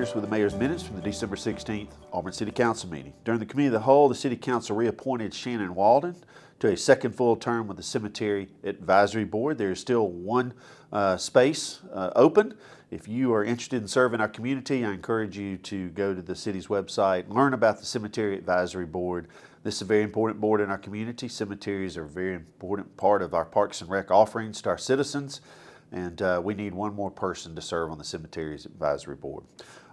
Spears with the Mayor's Minutes from the December 16th Auburn City Council meeting. During the Committee of the Whole, the City Council reappointed Shannon Walden to a second full term with the Cemetery Advisory Board. There is still one space open. If you are interested in serving our community, I encourage you to go to the city's website, learn about the Cemetery Advisory Board. This is a very important board in our community. Cemeteries are a very important part of our Parks and Rec offerings to our citizens. And we need one more person to serve on the Cemeteries Advisory Board.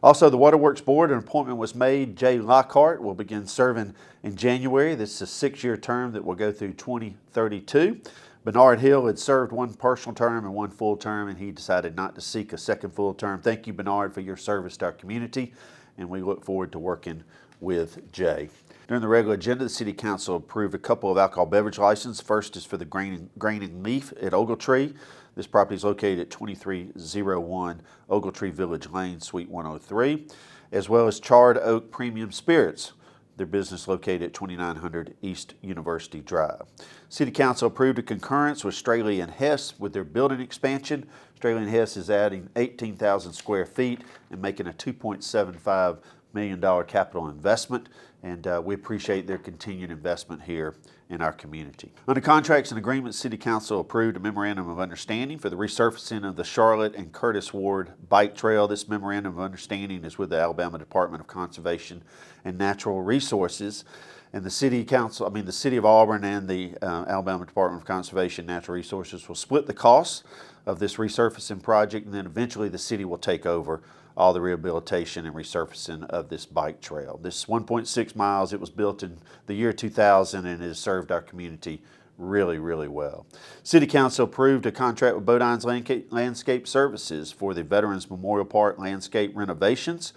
Also, the Waterworks Board, an appointment was made. Jay Lockhart will begin serving in January. This is a 6-year term that will go through 2032. Bernard Hill had served one partial term and one full term, and he decided not to seek a second full term. Thank you, Bernard, for your service to our community, and we look forward to working with Jay. During the regular agenda, the City Council approved a couple of alcohol beverage licenses. First is for the Grain and Leaf at Ogletree. This property is located at 2301 Ogletree Village Lane, Suite 103, as well as Charred Oak Premium Spirits, their business located at 2900 East University Drive. City Council approved a concurrence with Straley and Hess with their building expansion. Straley and Hess is adding 18,000 square feet and making a $2.75 million capital investment, and we appreciate their continued investment here in our community. Under contracts and agreements, City Council approved a memorandum of understanding for the resurfacing of the Charlotte and Curtis Ward Bike Trail. This memorandum of understanding is with the Alabama Department of Conservation and Natural Resources. And the City of Auburn and the Alabama Department of Conservation and Natural Resources will split the costs of this resurfacing project, and then eventually the city will take over all the rehabilitation and resurfacing of this bike trail. This is 1.6 miles. It was built in the year 2000 and it has served our community really, really well. City Council approved a contract with Bodines Landscape Services for the Veterans Memorial Park landscape renovations.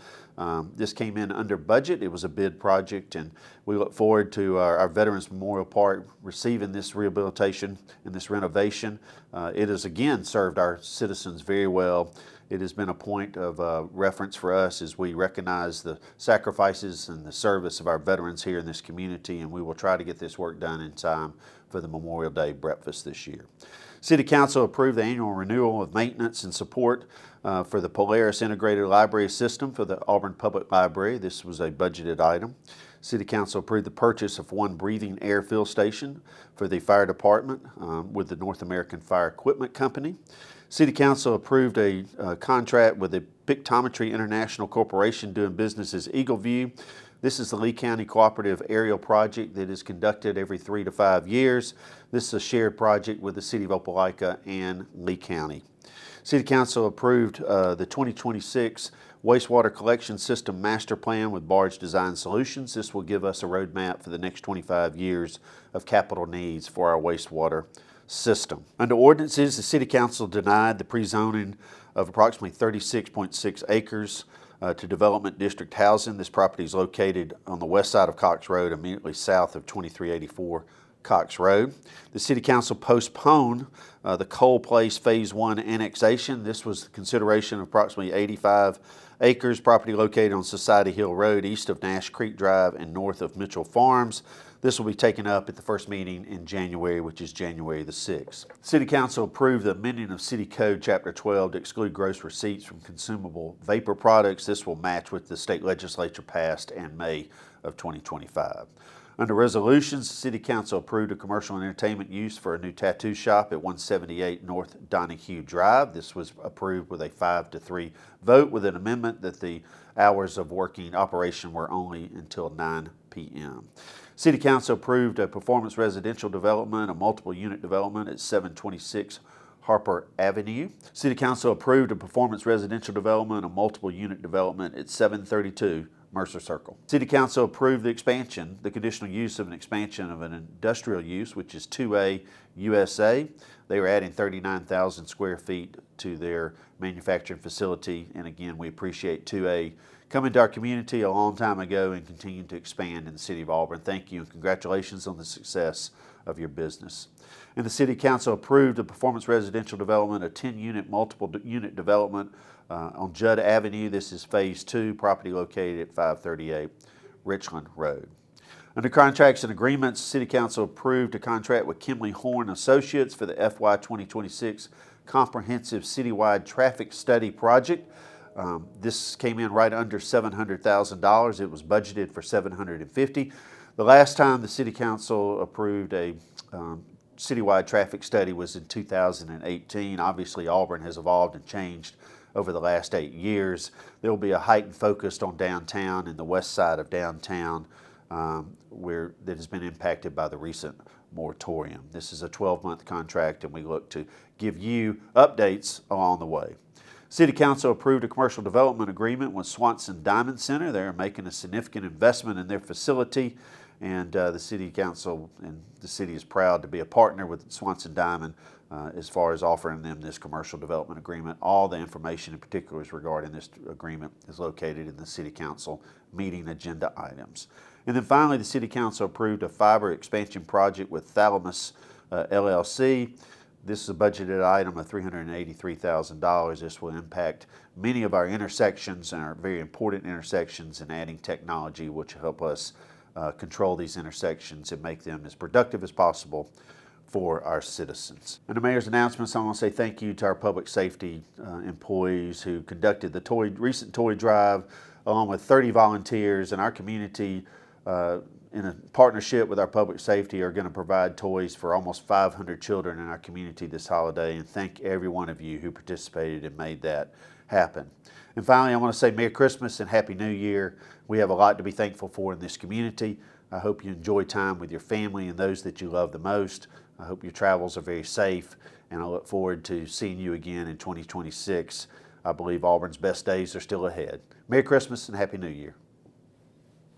This came in under budget. It was a bid project, and we look forward to our Veterans Memorial Park receiving this rehabilitation and this renovation. It has again served our citizens very well. It has been a point of reference for us as we recognize the sacrifices and the service of our veterans here in this community, and we will try to get this work done in time for the Memorial Day breakfast this year. City Council approved the annual renewal of maintenance and support for the Polaris Integrated Library System for the Auburn Public Library. This was a budgeted item. City Council approved the purchase of one breathing air fill station for the fire department with the North American Fire Equipment Company. City Council approved a contract with the Pictometry International Corporation doing business as Eagle View. This is the Lee County Cooperative Aerial Project that is conducted every 3 to 5 years. This is a shared project with the City of Opelika and Lee County. City Council approved the 2026 Wastewater Collection System Master Plan with Barge Design Solutions. This will give us a roadmap for the next 25 years of capital needs for our wastewater system. Under ordinances, the City Council denied the pre-zoning of approximately 36.6 acres to development district housing. This property is located on the west side of Cox Road, immediately south of 2384 Cox Road. The City Council postponed the Cole Place Phase 1 annexation. This was the consideration of approximately 85 acres, property located on Society Hill Road, east of Nash Creek Drive and north of Mitchell Farms. This will be taken up at the first meeting in January, which is January the 6th. City Council approved the amending of City Code Chapter 12 to exclude gross receipts from consumable vapor products. This will match with the state legislature passed in May of 2025. Under resolutions, the City Council approved a commercial and entertainment use for a new tattoo shop at 178 North Donahue Drive. This was approved with a 5-3 vote with an amendment that the hours of working operation were only until 9 p.m. City Council approved a performance residential development, a multiple unit development at 726 Harper Avenue. City Council approved a performance residential development, a multiple unit development at 732 Mercer Circle. City Council approved the conditional use of an expansion of an industrial use, which is 2A USA. They were adding 39,000 square feet to their manufacturing facility, and again, we appreciate 2A coming to our community a long time ago and continuing to expand in the City of Auburn. Thank you and congratulations on the success of your business. And the City Council approved a performance residential development, a 10-unit, multiple unit development on Judd Avenue. This is Phase 2, property located at 538 Richland Road. Under contracts and agreements, City Council approved a contract with Kimley Horn Associates for the FY 2026 Comprehensive Citywide Traffic Study Project. This came in right under $700,000. It was budgeted for $750,000. The last time the City Council approved a citywide traffic study was in 2018. Obviously, Auburn has evolved and changed over the last 8 years. There will be a heightened focus on downtown and the west side of downtown that has been impacted by the recent moratorium. This is a 12-month contract, and we look to give you updates along the way. City Council approved a commercial development agreement with Swanson Diamond Center. They're making a significant investment in their facility, and the City Council and the city is proud to be a partner with Swanson Diamond as far as offering them this commercial development agreement. All the information in particulars regarding this agreement is located in the City Council meeting agenda items. And then finally, the City Council approved a fiber expansion project with Thalamus LLC. This is a budgeted item of $383,000. This will impact many of our intersections and our very important intersections, and adding technology which will help us control these intersections and make them as productive as possible for our citizens. And the Mayor's announcements, I want to say thank you to our public safety employees who conducted the recent toy drive along with 30 volunteers in our community. In a partnership with our public safety, are going to provide toys for almost 500 children in our community this holiday, and thank every one of you who participated and made that happen. And finally, I want to say Merry Christmas and Happy New Year. We have a lot to be thankful for in this community. I hope you enjoy time with your family and those that you love the most. I hope your travels are very safe, and I look forward to seeing you again in 2026. I believe Auburn's best days are still ahead. Merry Christmas and Happy New Year.